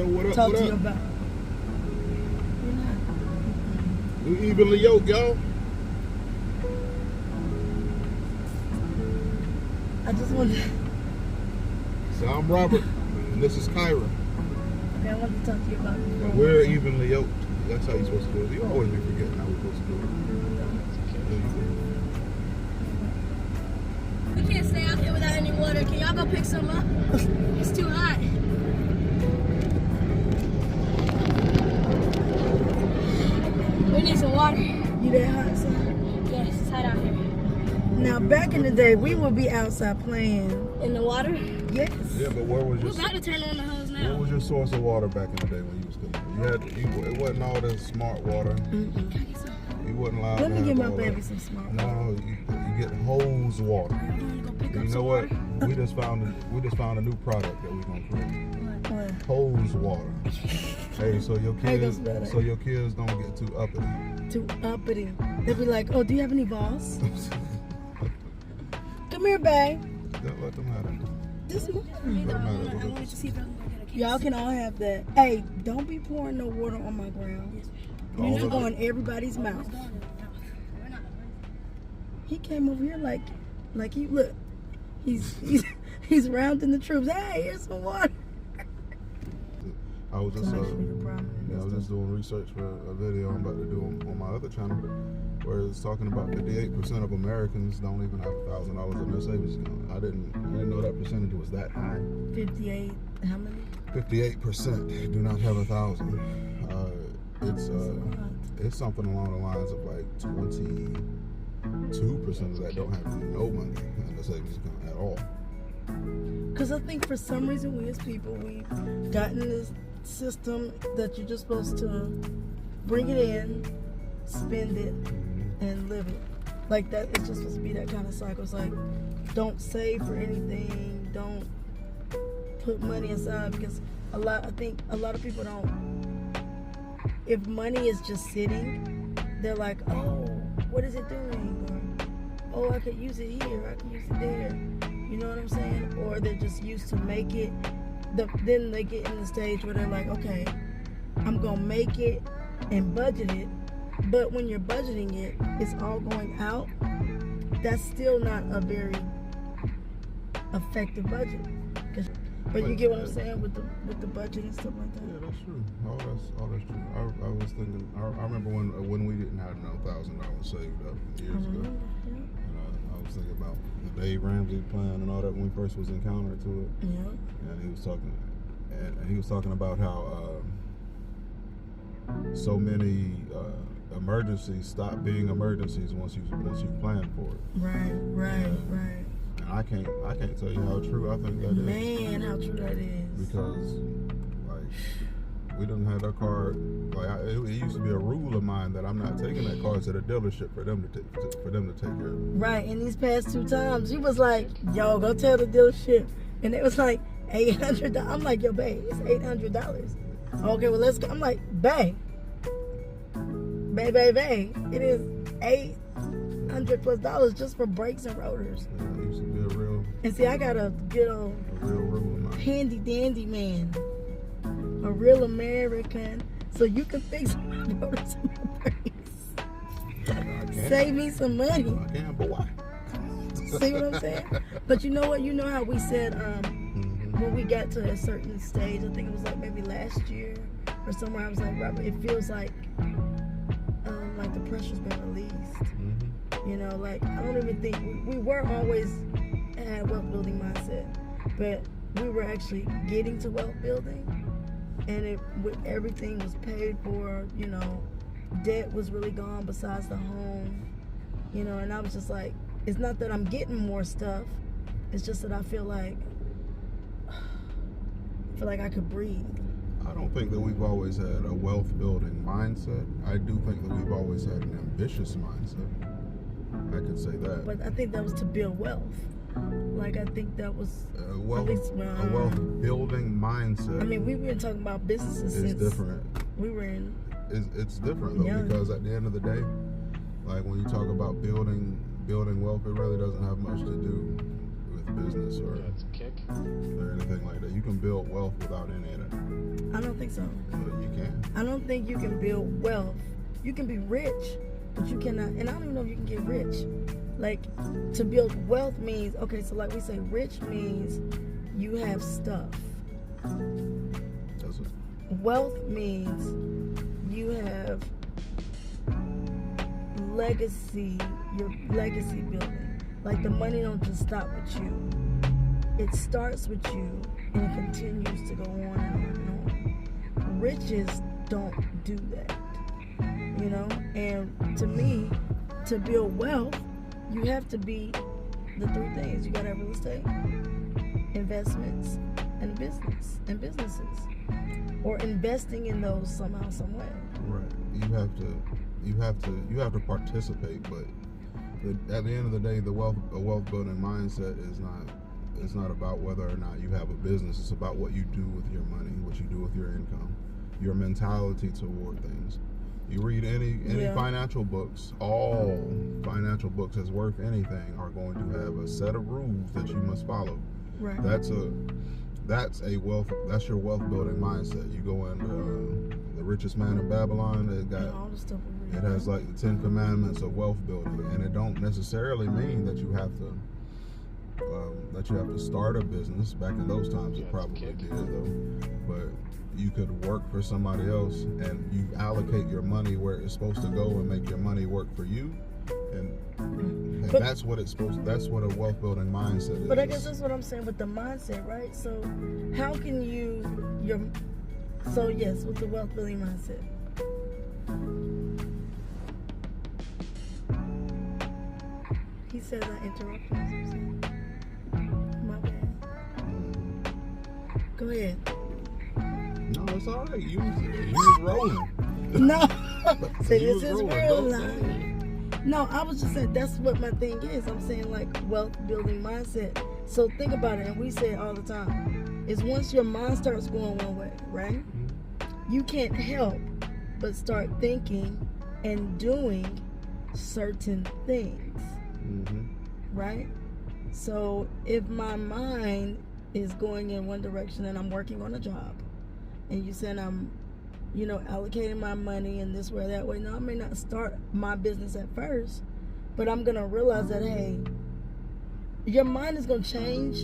what up? talk what to up? you about. You're not. We evenly yoked, y'all. I just wanted to, So I'm Robert, and this is Kyra. okay, I wanted to talk to you about And we're evenly yoked. That's how you're supposed to do it. You always be forgetting how we're supposed to do it. We can't stay out here without any water. Can y'all go pick some up? It's too hot. We need some water. You that hot, son? Yes, it's hot out here. Now, back in the day, we would be outside playing. In the water? Yes. Yeah, but where was We're your about to turn on the hose now. what was your source of water back in the day when you was still? It wasn't all this smart water. You wasn't allowed Let to me have give my all baby that. some smart No, water. you get hose water. I'm gonna go pick And up you know some what? water. We just found a new product that we're gonna create. What? Hose water. Hey, so your Hey, kids that's better. don't get too uppity. Too uppity. They'll be like, oh, do you have any balls? Come here, babe. Don't let them have it. This Doesn't I matter. wanted to see if I can get a case. Y'all can all have that. Hey, don't be pouring no water on my ground. All You're not of going in everybody's mouth. We're not. He came over here like he look. He's rounding the troops. Hey, here's some water. I was just So much for your prominence. I was just doing research for a video I'm about to do on my other channel, where it's talking about 58% of Americans don't even have $1,000 in their savings account. I didn't know that percentage was that high. 58. How many? 58% do not have 1,000. It's something along the lines of like 22% of that don't have no money in the savings account at all. Because I think for some reason we as people, we've gotten this system that you're just supposed to bring it in, spend it, and live it. Like that, it's just supposed to be that kind of cycle. It's like, don't save for anything, don't put money aside, because I think a lot of people don't, if money is just sitting, they're like, oh, what is it doing? Or, oh, I could use it here, I could use it there. You know what I'm saying? Or they're just used to make it. Then they get in the stage where they're like, okay, I'm going to make it and budget it. But when you're budgeting it, it's all going out. That's still not a very effective budget. But you get what I'm saying with the budget and stuff like that? Yeah, that's true. All that's true. I was thinking, I remember when we didn't have no $1,000 saved up years ago. Yeah. I was thinking about the Dave Ramsey plan and all that when we first was encountered to it. Yeah. And he was talking about how so many emergencies stop being emergencies once you plan for it. Right. And I can't tell you how true I think that is. Man, how true that is. Because like we didn't have that car. Like it used to be a rule of mine that I'm not taking that car to the dealership for them to take care of it. Right, and these past 2 times, you was like, yo, go tell the dealership. And it was like $800. I'm like, yo, babe, it's $800. Okay, well, let's go. I'm like, babe. It is $800+ just for brakes and rotors. Yeah, it used to be a real. And see, I got a good old A real rule of mine. handy dandy man. A real American. So you can fix my rotors and my brakes. I can. Save me some money. I can, but why? See what I'm saying? But you know what? You know how we said when we got to a certain stage, I think it was like maybe last year or somewhere, I was like, Robert, it feels like the pressure's been released. You know, like I don't even think we were always had a wealth building mindset, but we were actually getting to wealth building, and everything was paid for. You know, debt was really gone besides the home. You know, and I was just like, it's not that I'm getting more stuff. It's just that I feel like I could breathe. I don't think that we've always had a wealth building mindset. I do think that we've always had an ambitious mindset. I could say that. But I think that was to build wealth. Like I think that was a wealth building mindset. I mean, we've been talking about businesses since different. We were in. It's different though, because at the end of the day, like when you talk about building wealth, it really doesn't have much to do with business or anything like that. You can build wealth without any of that. I don't think so. You can. I don't think you can build wealth. You can be rich, but you cannot. And I don't even know if you can get rich. Like, to build wealth means, okay, so like we say, rich means you have stuff. That's it. Wealth means you have legacy, your legacy building. Like, the money don't just stop with you. It starts with you and it continues to go on and on and on. Riches don't do that, you know? And to me, to build wealth, you have to be the three things. You gotta have real estate, investments, and businesses. Or investing in those somehow, some way. Right. You have to participate, but at the end of the day, a wealth building mindset is not about whether or not you have a business. It's about what you do with your money, what you do with your income, your mentality toward things. You read any financial books, all financial books that's worth anything are going to have a set of rules that you must follow. Right. That's your wealth building mindset. You go into The Richest Man in Babylon, All the stuff we read. it has like the 10 commandments of wealth building, and it don't necessarily mean that you have to start a business. Back in those times it probably did though, but you could work for somebody else and you allocate your money where it's supposed to go and make your money work for you, and that's what a wealth building mindset is. But I guess that's what I'm saying with the mindset, right? So how can yes, with the wealth building mindset. He said I interrupted him. My bad. Go ahead. No, it's all right. You was rolling. No. Say You this was is rolling. real Don't life. No, I was just saying that's what my thing is. I'm saying like wealth building mindset. So think about it, and we say it all the time. Is once your mind starts going one way, right? You can't help but start thinking and doing certain things, right? So if my mind is going in one direction and I'm working on a job, and you said I'm, allocating my money in this way or that way. Now, I may not start my business at first, but I'm going to realize that, hey, your mind is going to change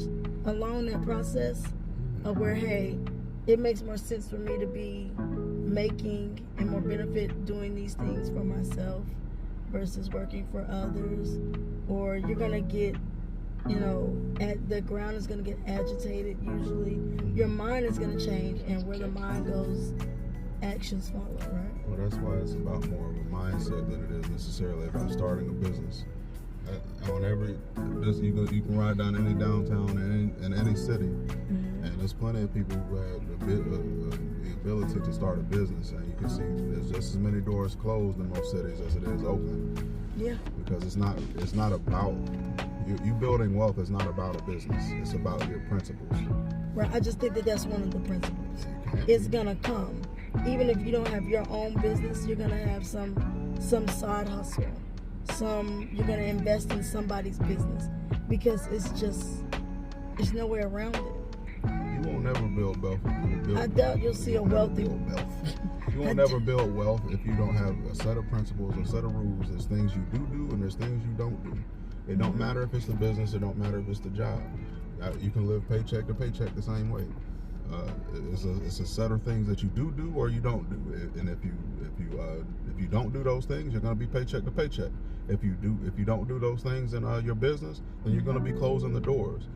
along that process of where, hey, it makes more sense for me to be making and more benefit doing these things for myself versus working for others. Or you're going to get, the ground is going to get agitated usually. Your mind is going to change, and where the mind goes, actions follow, right? Well, that's why it's about more of a mindset than it is necessarily about starting a business. You can ride down any downtown in any city, and there's plenty of people who have the ability to start a business, and you can see there's just as many doors closed in most cities as it is open. Yeah. Because it's not about you building wealth. Is not about a business. It's about your principles. Right. I just think that's one of the principles. It's gonna come, even if you don't have your own business. You're gonna have some side hustle. You're gonna invest in somebody's business because there's no way around it. You won't never build wealth. I doubt you'll see a wealthy. You won't never build wealth if you don't have a set of principles, a set of rules. There's things you do and there's things you don't do. It don't matter if it's the business. It don't matter if it's the job. You can live paycheck to paycheck the same way. It's a set of things that you do or you don't do. And if you don't do those things, you're going to be paycheck to paycheck. If you don't do those things in your business, then you're going to be closing the doors.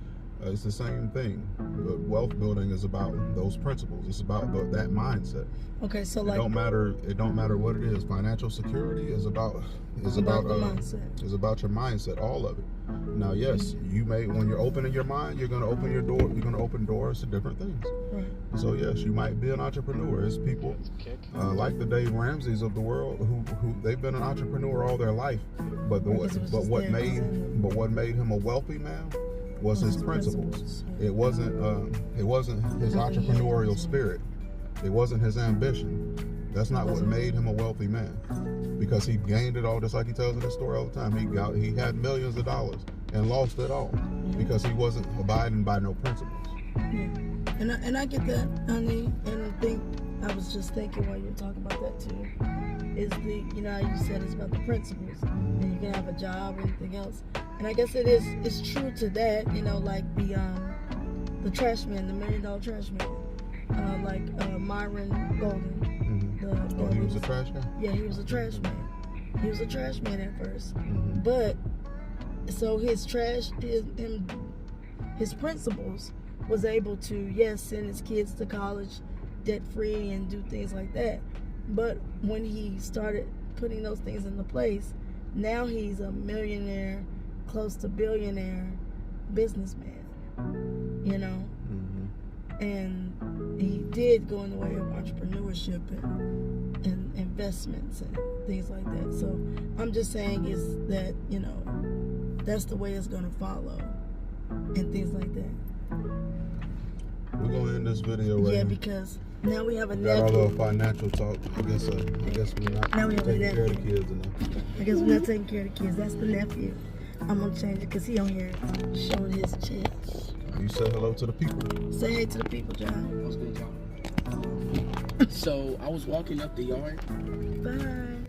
It's the same thing. But wealth building is about those principles. It's about that mindset. Okay, so It don't matter what it is. Financial security is about the mindset. Is about your mindset. All of it. Now, yes, you may, when you're opening your mind, you're going to open your door. You're going to open doors to different things. Right. So yes, you might be an entrepreneur. There's people like the Dave Ramseys of the world who they've been an entrepreneur all their life. But what made him a wealthy man was his principles. It wasn't his entrepreneurial spirit. It wasn't his ambition. That's not what made him a wealthy man, because he gained it all, just like he tells in his story all the time. He had millions of dollars and lost it all because he wasn't abiding by no principles. Yeah. And I get that, honey, and think I was just thinking while you were talking about that too. Is the how you said it's about the principles, and you can have a job or anything else. And I guess it's true to that. Like the trash man, the $1 million trash man, like Myron Golden. Mm-hmm. He was a trash guy? Yeah, he was a trash man. He was a trash man at first, mm-hmm. but so his principles was able to send his kids to college debt free and do things like that. But when he started putting those things into place, now he's a millionaire, close to billionaire businessman. Mm-hmm. And he did go in the way of entrepreneurship and investments and things like that. So I'm just saying is that, that's the way it's going to follow and things like that. We're going to end this video right Yeah, now. because now we have a Got our nephew. little financial talk. I guess we're not Now we have a taking care of the nephew. kids enough. I guess we're not taking care of the kids. That's the nephew. I'm going to change it because he on here showing his chest. You say hello to the people. Say hey to the people, John. What's good, y'all? So I was walking up the yard. Bye.